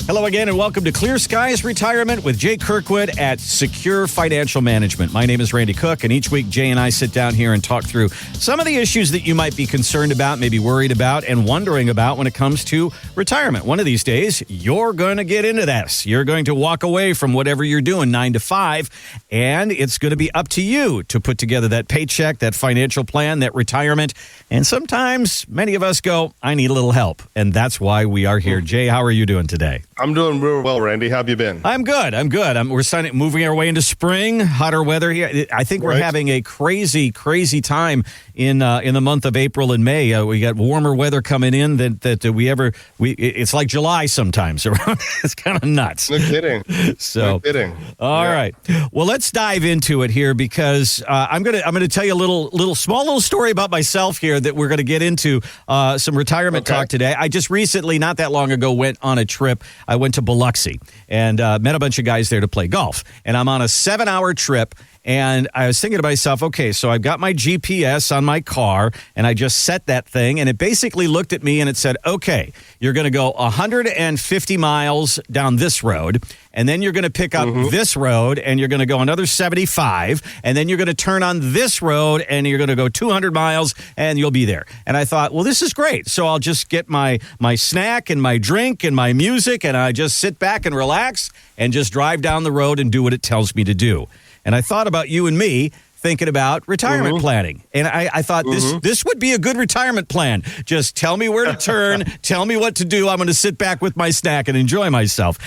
Hello again, and welcome to Clear Skies Retirement with Jay Kirkwood at Secure Financial Management. My name is Randy Cook, and each week Jay and I sit down here and talk through some of the issues that you might be concerned about, maybe worried about, and wondering about when it comes to retirement. One of these days, you're going to get into this. You're going to walk away from whatever you're doing 9 to 5, and it's going to be up to you to put together that paycheck, that financial plan, that retirement. And sometimes many of us go, I need a little help, and that's why we are here. Jay, how are you doing today? I'm doing real well, Randy. How have you been? I'm good. We're moving our way into spring, hotter weather here. I think we're having a crazy time in the month of April and May. We got warmer weather coming in it's like July sometimes around. It's kind of nuts. No kidding. No kidding. All right. Well, let's dive into it here because I'm gonna tell you a small little story about myself here that we're gonna get into some retirement talk today. I just recently, not that long ago, went on a trip. I went to Biloxi and met a bunch of guys there to play golf. And I'm on a 7-hour trip. And I was thinking to myself, okay, so I've got my GPS on my car, and I just set that thing, and it basically looked at me and it said, okay, you're going to go 150 miles down this road, and then you're going to pick up this road, and you're going to go another 75, and then you're going to turn on this road, and you're going to go 200 miles, and you'll be there. And I thought, well, this is great. So I'll just get my snack and my drink and my music, and I just sit back and relax and just drive down the road and do what it tells me to do. And I thought about you and me thinking about retirement planning. And I thought this would be a good retirement plan. Just tell me where to turn, tell me what to do. I'm going to sit back with my snack and enjoy myself.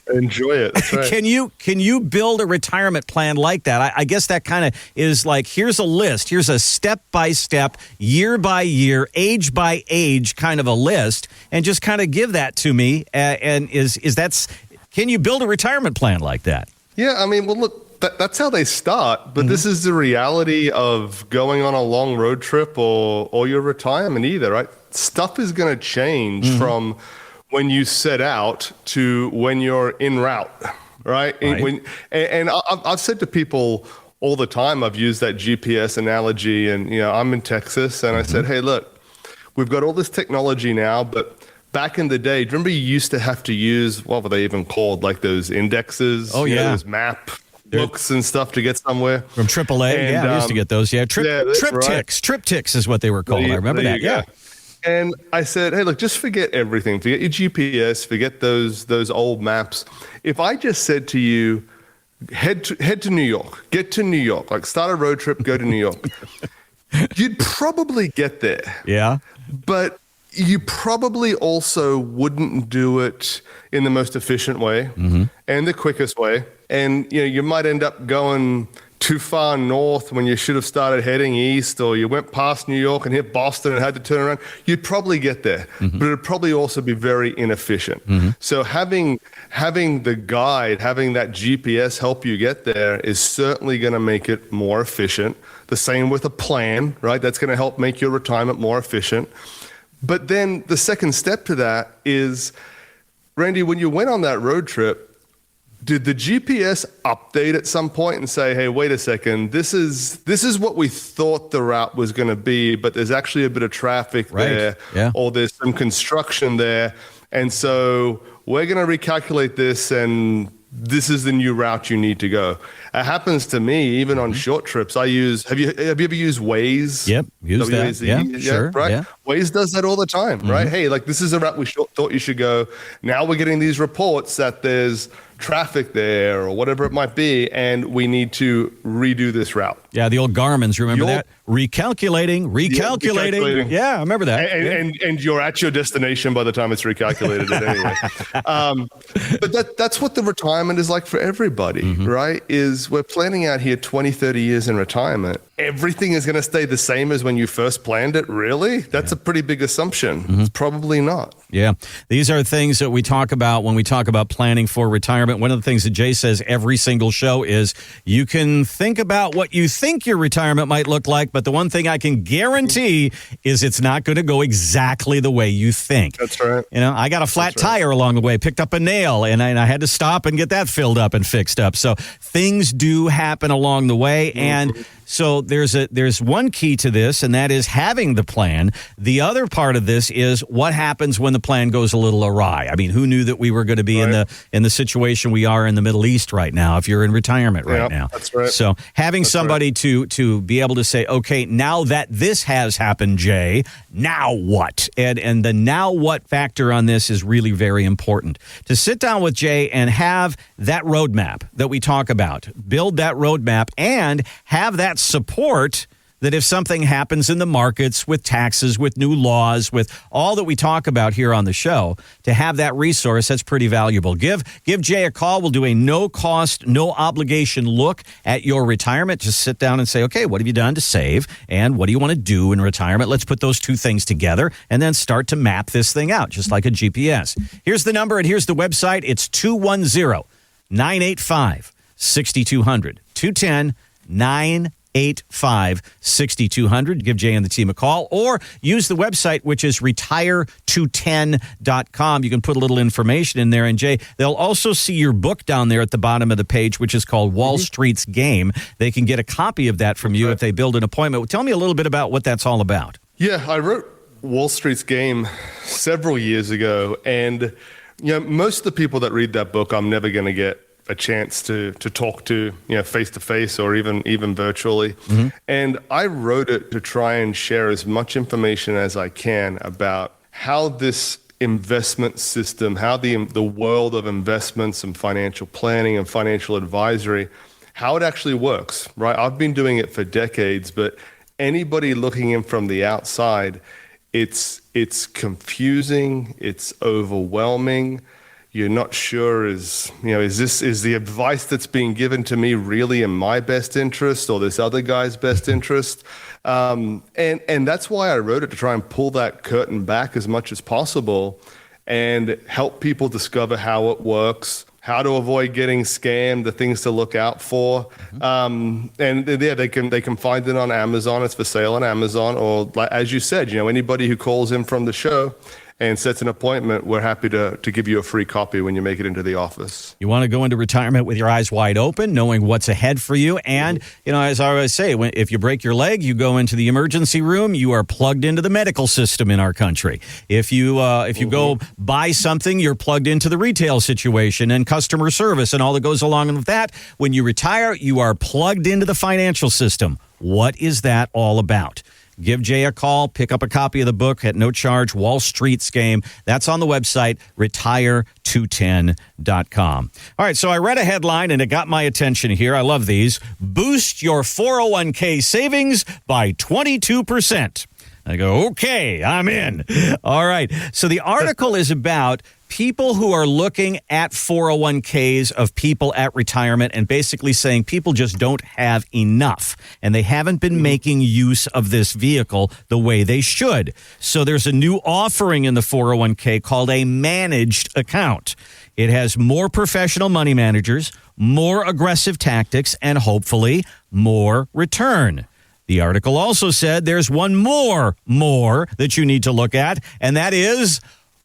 Enjoy it. That's right. Can you build a retirement plan like that? I guess that kind of is like, here's a list. Here's a step-by-step, year-by-year, age-by-age kind of a list. And just kind of give that to me. Can you build a retirement plan like that? Yeah, I mean, well, look. That's how they start, but this is the reality of going on a long road trip or your retirement either, right? Stuff is going to change from when you set out to when you're en route, right? And I've said to people all the time, I've used that GPS analogy, and I'm in Texas, and I said, hey, look, we've got all this technology now, but back in the day, do you remember you used to have to use, what were they even called, like those indexes? Oh, yeah. Those map books and stuff to get somewhere. From AAA, and, I used to get those. Yeah, triptychs is what they were called. I remember that. Yeah. And I said, hey, look, just forget everything. Forget your GPS. Forget those old maps. If I just said to you, head to New York, get to New York, like start a road trip, go to New York, you'd probably get there. Yeah. But you probably also wouldn't do it in the most efficient way and the quickest way. And you might end up going too far north when you should have started heading east, or you went past New York and hit Boston and had to turn around. You'd probably get there, but it'd probably also be very inefficient. So having the guide, having that GPS help you get there is certainly going to make it more efficient. The same with a plan, right? That's going to help make your retirement more efficient. But then the second step to that is, Randy, when you went on that road trip, did the GPS update at some point and say, hey, wait a second, this is what we thought the route was going to be, but there's actually a bit of traffic there, or there's some construction there, and so we're going to recalculate this, and this is the new route you need to go. It happens to me even on short trips. I use. Have you ever used Waze? Yep, use that. Yeah, sure. Right. Yeah. Waze does that all the time, right? Hey, like this is a route we thought you should go. Now we're getting these reports that there's traffic there or whatever it might be, and we need to redo this route. Yeah, the old Garmin's, remember that? Recalculating. Yeah, I remember that. And you're at your destination by the time it's recalculated it anyway. But that's what the retirement is like for everybody, right? Is we're planning out here 20, 30 years in retirement. Everything is going to stay the same as when you first planned it, really? That's a pretty big assumption. It's probably not. Yeah. These are things that we talk about when we talk about planning for retirement. One of the things that Jay says every single show is you can think about what you think your retirement might look like, but the one thing I can guarantee is it's not going to go exactly the way you think. That's right. I got a flat tire along the way, picked up a nail, and I had to stop and get that filled up and fixed up. So things do happen along the way. And so there's one key to this, and that is having the plan. The other part of this is what happens when the plan goes a little awry. I mean, who knew that we were going to be in the situation we are in the Middle East right now, if you're in retirement right now. That's right. So having somebody to be able to say, okay, now that this has happened, Jay, now what? And the now what factor on this is really very important. To sit down with Jay and have that roadmap that we talk about, build that roadmap and have that support that if something happens in the markets with taxes, with new laws, with all that we talk about here on the show, to have that resource, that's pretty valuable. Give Jay a call. We'll do a no-cost, no-obligation look at your retirement. Just sit down and say, okay, what have you done to save, and what do you want to do in retirement? Let's put those two things together and then start to map this thing out, just like a GPS. Here's the number and here's the website. It's 210-985-6200. 210-985-6200. Give Jay and the team a call or use the website, which is retire210.com. You can put a little information in there. And Jay, they'll also see your book down there at the bottom of the page, which is called Wall Street's Game. They can get a copy of that from you if they build an appointment. Tell me a little bit about what that's all about. Yeah, I wrote Wall Street's Game several years ago. And most of the people that read that book, I'm never going to get a chance to talk to, face to face or even virtually. Mm-hmm. And I wrote it to try and share as much information as I can about how this investment system, how the world of investments and financial planning and financial advisory, how it actually works, right? I've been doing it for decades, but anybody looking in from the outside, it's confusing, it's overwhelming. You're not sure is the advice that's being given to me really in my best interest or this other guy's best interest? And that's why I wrote it, to try and pull that curtain back as much as possible and help people discover how it works, how to avoid getting scammed, the things to look out for. And they can find it on Amazon. It's for sale on Amazon, or as you said, anybody who calls in from the show and sets an appointment, we're happy to give you a free copy when you make it into the office. You want to go into retirement with your eyes wide open, knowing what's ahead for you. And, as I always say, if you break your leg, you go into the emergency room, you are plugged into the medical system in our country. If you go buy something, you're plugged into the retail situation and customer service and all that goes along with that. When you retire, you are plugged into the financial system. What is that all about? Give Jay a call, pick up a copy of the book at no charge, Wall Street's Game. That's on the website, retire210.com. All right, so I read a headline and it got my attention here. I love these. Boost your 401k savings by 22%. I go, okay, I'm in. All right, so the article is about people who are looking at 401ks of people at retirement and basically saying people just don't have enough and they haven't been making use of this vehicle the way they should. So there's a new offering in the 401k called a managed account. It has more professional money managers, more aggressive tactics, and hopefully more return. The article also said there's one more that you need to look at, and that is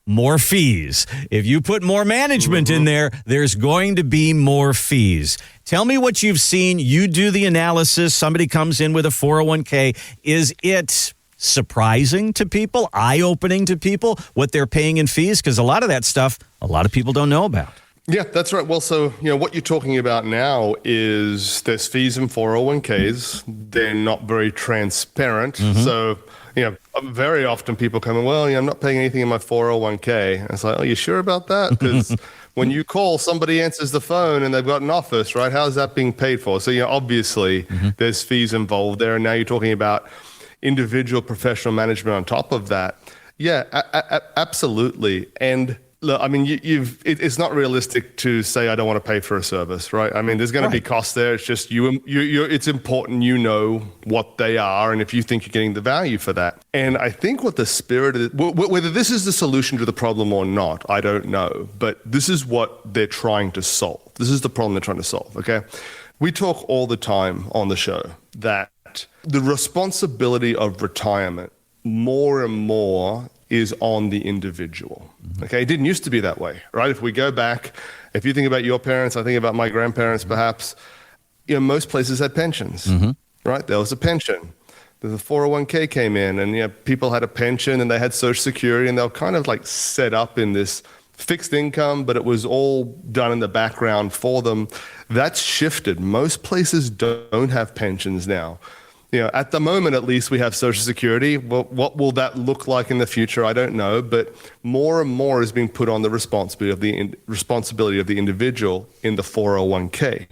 more fees. If you put more management in there, there's going to be more fees. Tell me what you've seen. You do the analysis. Somebody comes in with a 401k. Is it surprising to people, eye-opening to people, what they're paying in fees? Because a lot of that stuff, a lot of people don't know about. Yeah, that's right. Well, so, what you're talking about now is there's fees in 401ks. They're not very transparent. Mm-hmm. So, very often people come in, well, I'm not paying anything in my 401k. And it's like, oh, you sure about that? Because when you call, somebody answers the phone and they've got an office, right? How's that being paid for? So, obviously there's fees involved there. And now you're talking about individual professional management on top of that. Yeah, absolutely. And look, I mean, it's not realistic to say I don't want to pay for a service, right? I mean, there's going to be costs there. It's just it's important you know what they are, and if you think you're getting the value for that. And I think what the spirit is, whether this is the solution to the problem or not, I don't know. But this is what they're trying to solve. This is the problem they're trying to solve. Okay, we talk all the time on the show that the responsibility of retirement more and more is on the individual. Okay, it didn't used to be that way, right? If we go back, if you think about your parents, I think about my grandparents perhaps, most places had pensions. right? There was a pension. The 401k came in, and people had a pension and they had Social Security, and they were kind of like set up in this fixed income, but it was all done in the background for them. That's shifted. Most places don't have pensions now. At the moment, at least, we have Social Security. Well, what will that look like in the future? I don't know, but more and more is being put on the responsibility of the individual in the 401k.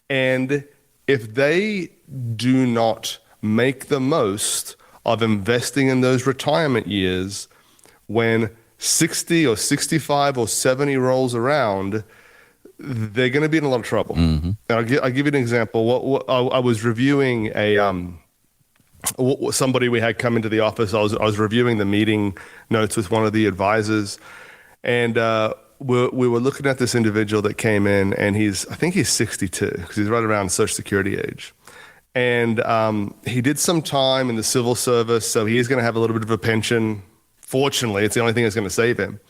And if they do not make the most of investing in those retirement years, when 60 or 65 or 70 rolls around, they're going to be in a lot of trouble. Mm-hmm. And I'll give you an example. I was reviewing somebody we had come into the office. I was reviewing the meeting notes with one of the advisors, and we were looking at this individual that came in, and I think he's 62, because he's right around Social Security age. And he did some time in the civil service, so he is going to have a little bit of a pension. Fortunately, it's the only thing that's going to save him.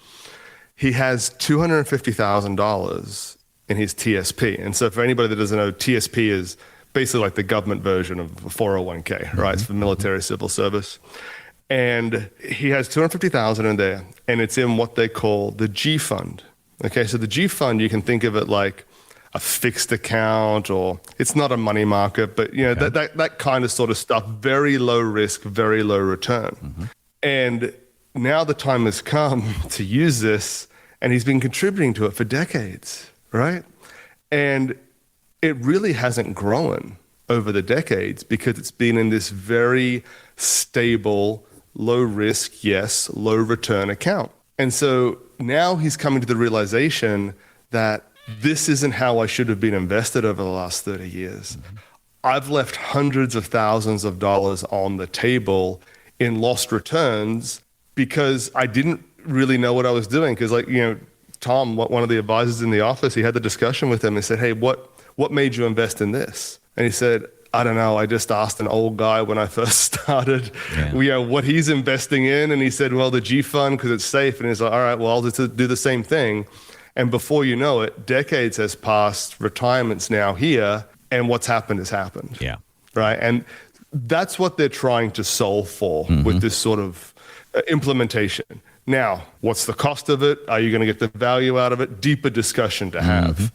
He has $250,000 in his TSP. And so for anybody that doesn't know, TSP is basically like the government version of a 401k, right? It's for military civil service. And he has $250,000 in there, and it's in what they call the G fund. Okay, so the G fund, you can think of it like a fixed account, or it's not a money market, but that kind of sort of stuff, very low risk, very low return. Mm-hmm. And now the time has come to use this, and he's been contributing to it for decades, right? And it really hasn't grown over the decades because it's been in this very stable, low risk, yes, low return account. And so now he's coming to the realization that this isn't how I should have been invested over the last 30 years. Mm-hmm. I've left hundreds of thousands of dollars on the table in lost returns because I didn't really know what I was doing. Because Tom, one of the advisors in the office, he had the discussion with him and said, hey, what made you invest in this? And he said, I don't know. I just asked an old guy when I first started, what he's investing in. And he said, well, the G fund, because it's safe. And he's like, all right, well, I'll just do the same thing. And before you know it, decades has passed, retirement's now here, and what's happened has happened. Yeah. Right? And that's what they're trying to solve for with this sort of implementation. Now, what's the cost of it? Are you going to get the value out of it? Deeper discussion to have.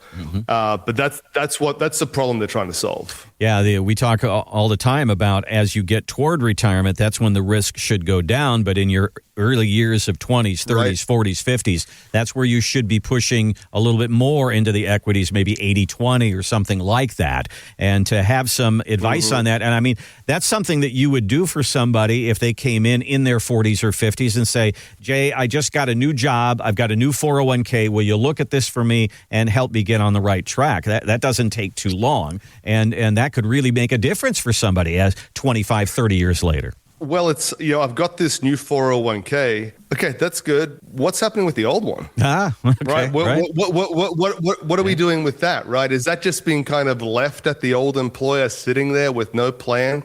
But that's the problem they're trying to solve. Yeah, we talk all the time about as you get toward retirement, that's when the risk should go down. But in your early years of 20s, 30s, right. 40s, 50s, that's where you should be pushing a little bit more into the equities, maybe 80-20 or something like that. And to have some advice on that. And I mean, that's something that you would do for somebody if they came in their 40s or 50s and say, Jay, I just got a new job. I've got a new 401k. Will you look at this for me and help me get on the right track? That doesn't take too long. And that could really make a difference for somebody as 25, 30 years later. Well, it's, I've got this new 401k. Okay, that's good. What's happening with the old one? Okay, right. What are we doing with that? Right? Is that just being kind of left at the old employer, sitting there with no plan?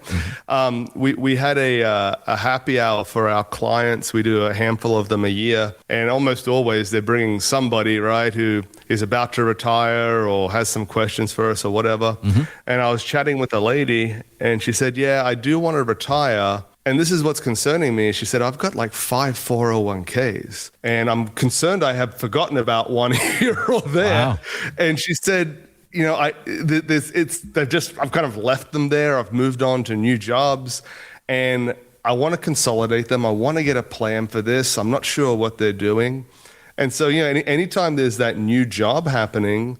We had a happy hour for our clients. We do a handful of them a year, and almost always they're bringing somebody, right, who is about to retire or has some questions for us or whatever. And I was chatting with a lady, and she said, "Yeah, I do want to retire. And this is what's concerning me." She said, "I've got like 5 401ks, and I'm concerned I have forgotten about one here or there." Wow. And she said, I've kind of left them there. I've moved on to new jobs, and I want to consolidate them. I want to get a plan for this. I'm not sure what they're doing. And so, anytime there's that new job happening,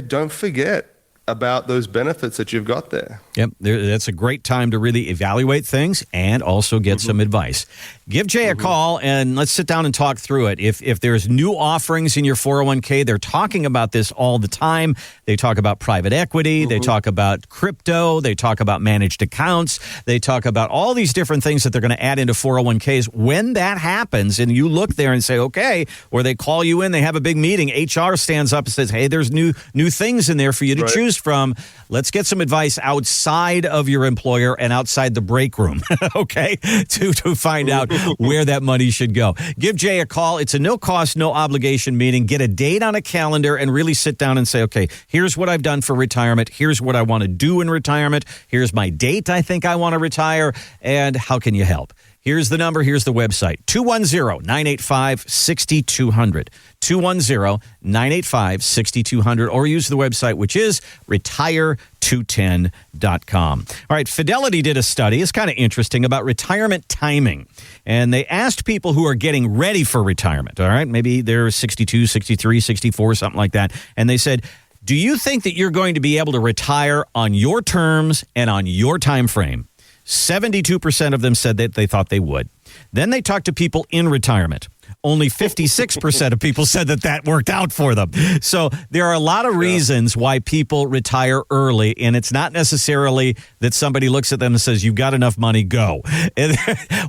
don't forget about those benefits that you've got there. Yep, that's a great time to really evaluate things and also get some advice. Give Jay a call and let's sit down and talk through it. If there's new offerings in your 401k, they're talking about this all the time. They talk about private equity. They talk about crypto. They talk about managed accounts. They talk about all these different things that they're going to add into 401ks. When that happens and you look there and say, okay, or they call you in, they have a big meeting, HR stands up and says, hey, there's new things in there for you to choose from, let's get some advice outside of your employer and outside the break room, okay, to find out where that money should go. Give Jay a call. It's a no-cost, no-obligation meeting. Get a date on a calendar and really sit down and say, okay, here's what I've done for retirement. Here's what I want to do in retirement. Here's my date I think I want to retire, and how can you help? Here's the number. Here's the website, 210-985-6200, 210-985-6200, or use the website, which is retire210.com. All right, Fidelity did a study. It's kind of interesting about retirement timing. And they asked people who are getting ready for retirement, all right? Maybe they're 62, 63, 64, something like that. And they said, do you think that you're going to be able to retire on your terms and on your time frame? 72% of them said that they thought they would. Then they talked to people in retirement. Only 56% of people said that worked out for them. So there are a lot of reasons why people retire early, and it's not necessarily that somebody looks at them and says, you've got enough money, go.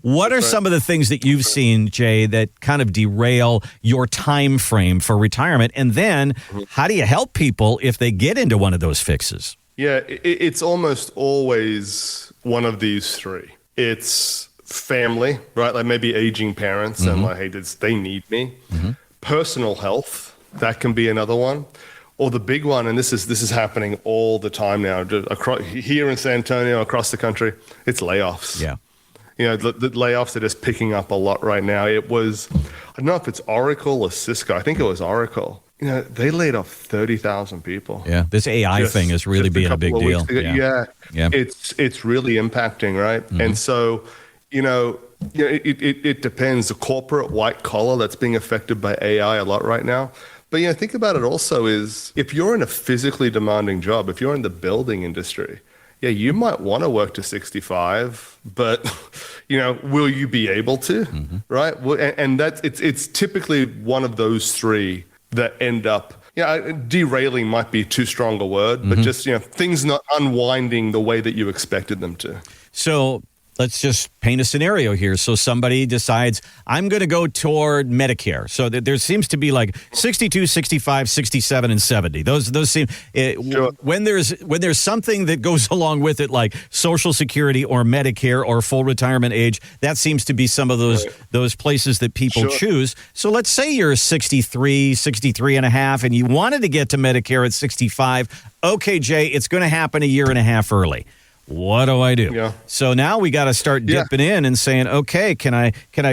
What are some of the things that you've seen, Jay, that kind of derail your time frame for retirement? And then how do you help people if they get into one of those fixes? Yeah, it's almost always one of these three. It's family, right? Like maybe aging parents and like, hey, they need me. Personal health, that can be another one. Or the big one, and this is happening all the time now, across, here in San Antonio, across the country, it's layoffs. Yeah. You know, the layoffs are just picking up a lot right now. It was, I don't know if it's Oracle or Cisco. I think it was Oracle. You know, they laid off 30,000 people. Yeah, this AI thing is really being a big deal. Yeah. It's really impacting, right? And so, it depends. The corporate white collar that's being affected by AI a lot right now. But, think about it also is if you're in a physically demanding job, if you're in the building industry, you might want to work to 65, but, will you be able to, right? And that's, it's typically one of those three that end up, derailing might be too strong a word, but just, things not unwinding the way that you expected them to. So let's just paint a scenario here. So somebody decides, I'm going to go toward Medicare. So there seems to be like 62, 65, 67, and 70. Those seem, when there's something that goes along with it, like Social Security or Medicare or full retirement age, that seems to be some of those places that people choose. So let's say you're 63, 63 and a half, and you wanted to get to Medicare at 65. Okay, Jay, it's going to happen a year and a half early. What do I do? Yeah. So now we got to start dipping in and saying, okay, can I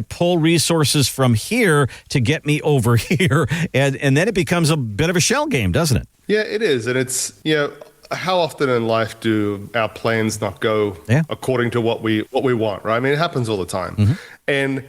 pull resources from here to get me over here? And then it becomes a bit of a shell game, doesn't it? Yeah, it is. And it's, how often in life do our plans not go according to what we want, right? I mean, it happens all the time. And,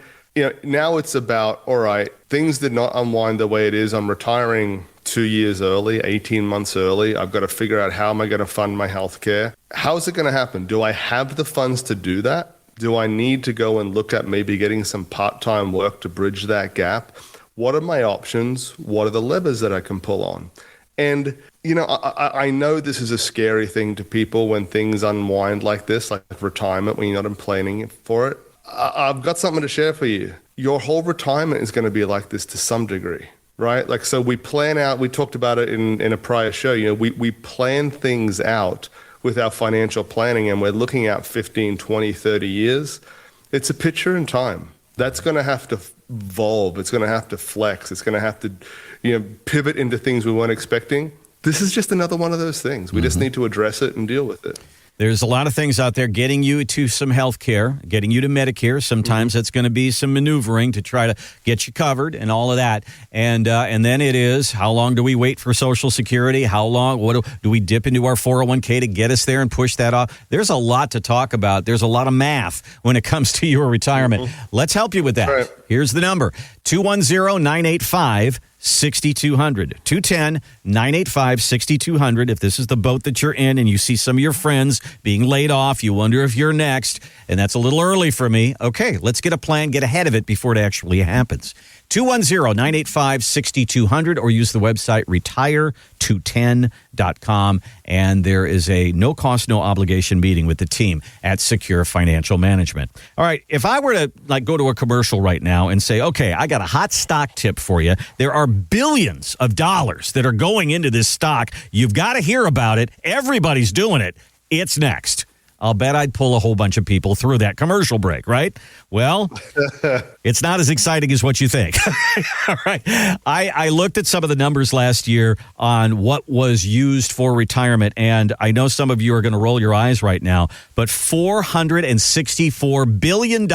now it's about, all right, things did not unwind the way it is. I'm retiring 2 years early, 18 months early. I've got to figure out how am I going to fund my health care? How is it going to happen? Do I have the funds to do that? Do I need to go and look at maybe getting some part-time work to bridge that gap? What are my options? What are the levers that I can pull on? And, I know this is a scary thing to people when things unwind like this, like retirement, when you're not planning for it. I've got something to share for you. Your whole retirement is going to be like this to some degree. Right? Like, so we plan out, we talked about it in a prior show, we plan things out with our financial planning, and we're looking at 15, 20, 30 years. It's a picture in time. That's going to have to evolve. It's going to have to flex. It's going to have to, pivot into things we weren't expecting. This is just another one of those things. We just need to address it and deal with it. There's a lot of things out there getting you to some health care, getting you to Medicare. Sometimes that's going to be some maneuvering to try to get you covered and all of that. And then it is, how long do we wait for Social Security? How long? What do we dip into our 401k to get us there and push that off? There's a lot to talk about. There's a lot of math when it comes to your retirement. Let's help you with that. Right. Here's the number, 210-985-6200. 210-985-6200. If this is the boat that you're in and you see some of your friends being laid off, you wonder if you're next, and that's a little early for me. Okay, let's get a plan, get ahead of it before it actually happens. 210-985-6200 or use the website retire210.com. And there is a no cost, no obligation meeting with the team at Secure Financial Management. All right. If I were to go to a commercial right now and say, okay, I got a hot stock tip for you. There are billions of dollars that are going into this stock. You've got to hear about it. Everybody's doing it. It's next. I'll bet I'd pull a whole bunch of people through that commercial break, right? Well, it's not as exciting as what you think. All right. I looked at some of the numbers last year on what was used for retirement, and I know some of you are going to roll your eyes right now, but $464 billion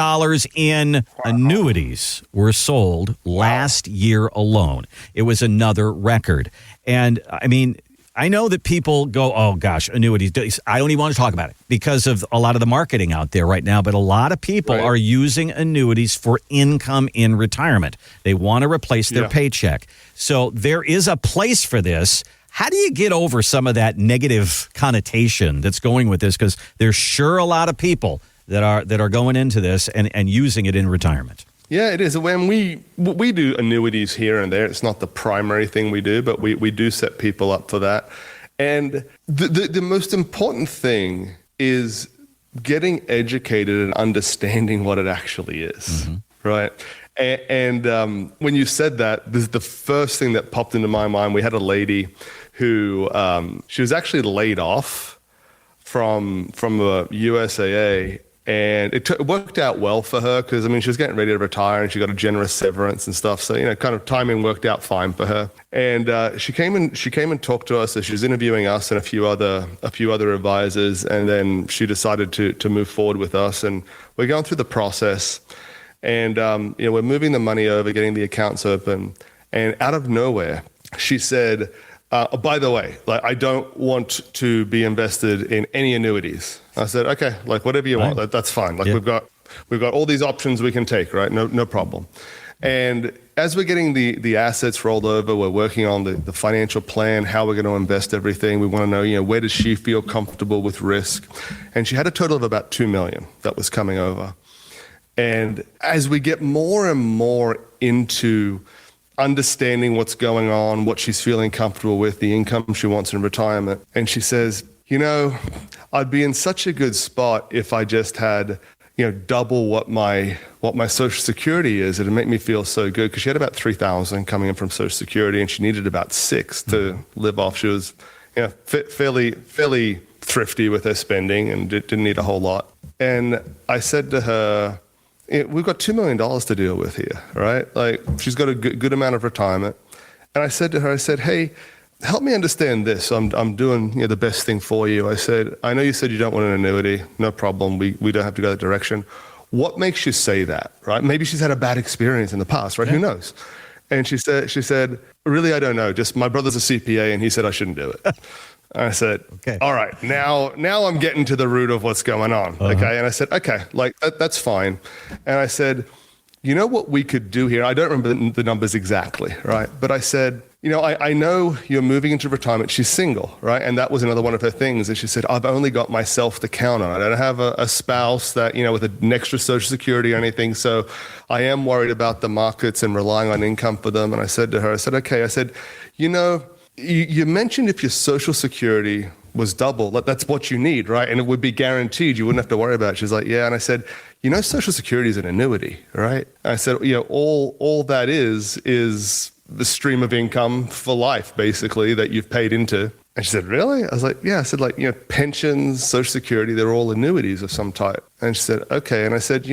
in annuities were sold last year alone. It was another record. And, I mean, I know that people go, oh, gosh, annuities. I don't even want to talk about it because of a lot of the marketing out there right now. But a lot of people are using annuities for income in retirement. They want to replace their paycheck. So there is a place for this. How do you get over some of that negative connotation that's going with this? Because there's sure a lot of people that are going into this and using it in retirement. Yeah, it is. When we do annuities here and there, it's not the primary thing we do, but we do set people up for that. And the most important thing is getting educated and understanding what it actually is, right? And when you said that, this is the first thing that popped into my mind. We had a lady who she was actually laid off from a USAA. And it worked out well for her because, I mean, she was getting ready to retire and she got a generous severance and stuff. So, kind of timing worked out fine for her. And she came and talked to us as she was interviewing us and a few other advisors. And then she decided to move forward with us. And we're going through the process. And, we're moving the money over, getting the accounts open. And out of nowhere, she said, by the way, I don't want to be invested in any annuities. I said, okay, whatever you want, that's fine. We've got all these options we can take, right? No problem. And as we're getting the assets rolled over, we're working on the financial plan, how we're going to invest everything. We want to know, where does she feel comfortable with risk? And she had a total of about $2 million that was coming over. And as we get more and more into understanding what's going on, what she's feeling comfortable with, the income she wants in retirement. And she says, I'd be in such a good spot if I just had, double what my Social Security is. It'd make me feel so good because she had about $3,000 coming in from Social Security and she needed about $6,000 to live off. She was, fairly thrifty with her spending and didn't need a whole lot. And I said to her, we've got $2 million to deal with here, right? She's got a good amount of retirement. And I said to her, hey, help me understand this. I'm doing the best thing for you. I said, I know you said you don't want an annuity. No problem. We don't have to go that direction. What makes you say that, right? Maybe she's had a bad experience in the past, right? Yeah. Who knows? And she said, really, I don't know. Just my brother's a CPA and he said I shouldn't do it. I said, okay. All right, now I'm getting to the root of what's going on. Okay. And I said, okay, that's fine. And I said, you know what we could do here? I don't remember the numbers exactly, right? But I said, I know you're moving into retirement. She's single, right? And that was another one of her things. And she said, I've only got myself to count on. I don't have a spouse that, with an extra Social Security or anything. So I am worried about the markets and relying on income for them. And I said to her, okay, you mentioned if your Social Security was double, that's what you need, right? And it would be guaranteed. You wouldn't have to worry about it. She's like, yeah. And I said, Social Security is an annuity, right? And I said, all that is the stream of income for life, basically, that you've paid into. And she said, really? I was like, yeah. I said, pensions, Social Security, they're all annuities of some type. And she said, okay. And I said,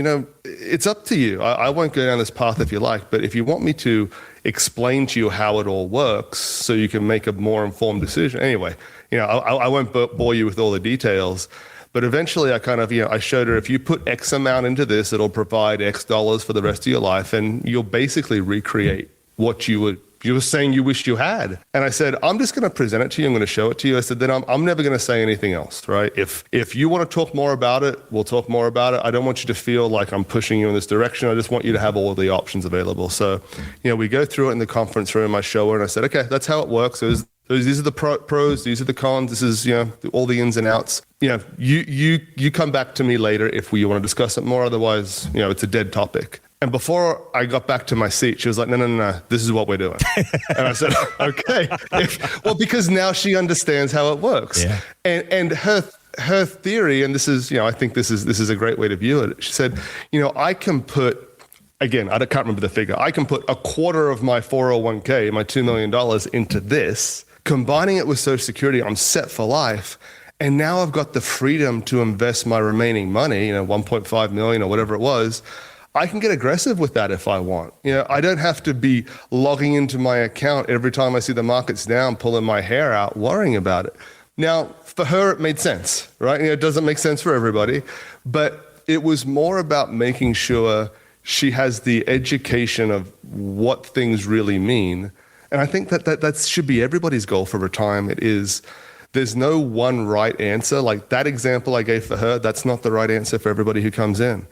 it's up to you. I won't go down this path if you like, but if you want me to explain to you how it all works so you can make a more informed decision. Anyway, I won't bore you with all the details, but eventually I kind of, I showed her if you put X amount into this, it'll provide X dollars for the rest of your life. And you'll basically recreate what you were saying you wish you had. And I said, I'm just going to present it to you. I'm going to show it to you. I said, then I'm never going to say anything else, right? If you want to talk more about it, we'll talk more about it. I don't want you to feel like I'm pushing you in this direction. I just want you to have all of the options available. So, we go through it in the conference room. I show her and I said, okay, that's how it works. These are the pros, these are the cons. This is, all the ins and outs. You come back to me later if you want to discuss it more. Otherwise, it's a dead topic. And before I got back to my seat, she was like, no, this is what we're doing. And I said, okay. Well, because now she understands how it works. Yeah. And her theory, and this is, I think this is a great way to view it. She said, I can put, again, I can't remember the figure. I can put a quarter of my 401k, my $2 million into this, combining it with Social Security, I'm set for life. And now I've got the freedom to invest my remaining money, 1.5 million or whatever it was. I can get aggressive with that if I want. I don't have to be logging into my account every time I see the market's down, pulling my hair out, worrying about it. Now, for her, it made sense, right? It doesn't make sense for everybody, but it was more about making sure she has the education of what things really mean. And I think that should be everybody's goal for retirement is there's no one right answer. Like that example I gave for her, that's not the right answer for everybody who comes in.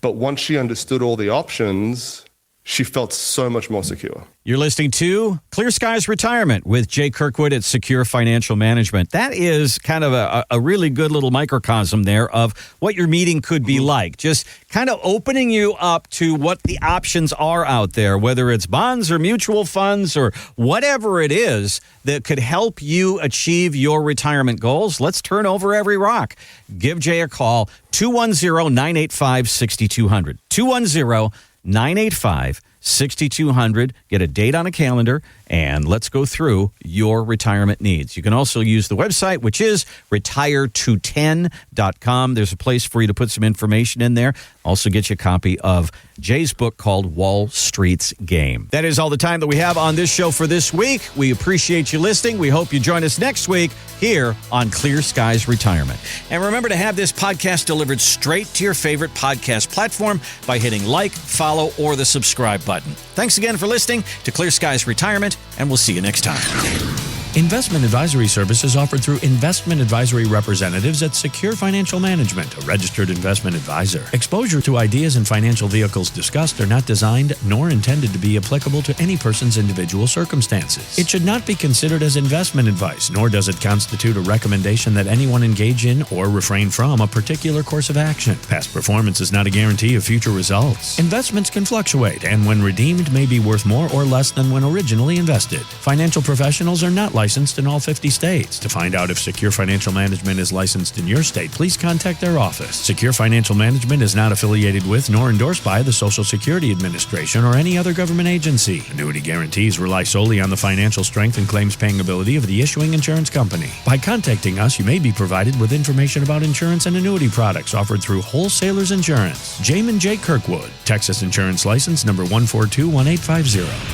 But once she understood all the options, she felt so much more secure. You're listening to Clear Skies Retirement with Jay Kirkwood at Secure Financial Management. That is kind of a really good little microcosm there of what your meeting could be like. Just kind of opening you up to what the options are out there, whether it's bonds or mutual funds or whatever it is that could help you achieve your retirement goals. Let's turn over every rock. Give Jay a call, 210-985-6200. 210-985-6200. Get a date on a calendar, and let's go through your retirement needs. You can also use the website, which is retire210.com. There's a place for you to put some information in there. Also get you a copy of Jay's book called Wall Street's Game. That is all the time that we have on this show for this week. We appreciate you listening. We hope you join us next week here on Clear Skies Retirement. And remember to have this podcast delivered straight to your favorite podcast platform by hitting like, follow, or the subscribe button. Thanks again for listening to Clear Skies Retirement, and we'll see you next time. Investment advisory services offered through investment advisory representatives at Secure Financial Management, a registered investment advisor. Exposure to ideas and financial vehicles discussed are not designed nor intended to be applicable to any person's individual circumstances. It should not be considered as investment advice, nor does it constitute a recommendation that anyone engage in or refrain from a particular course of action. Past performance is not a guarantee of future results. Investments can fluctuate, and when redeemed may be worth more or less than when originally invested. Financial professionals are not licensed in all 50 states. To find out if Secure Financial Management is licensed in your state, please contact their office. Secure Financial Management is not affiliated with nor endorsed by the Social Security Administration or any other government agency. Annuity guarantees rely solely on the financial strength and claims-paying ability of the issuing insurance company. By contacting us, you may be provided with information about insurance and annuity products offered through Wholesalers Insurance. Jamin J. Kirkwood, Texas Insurance License number 1421850.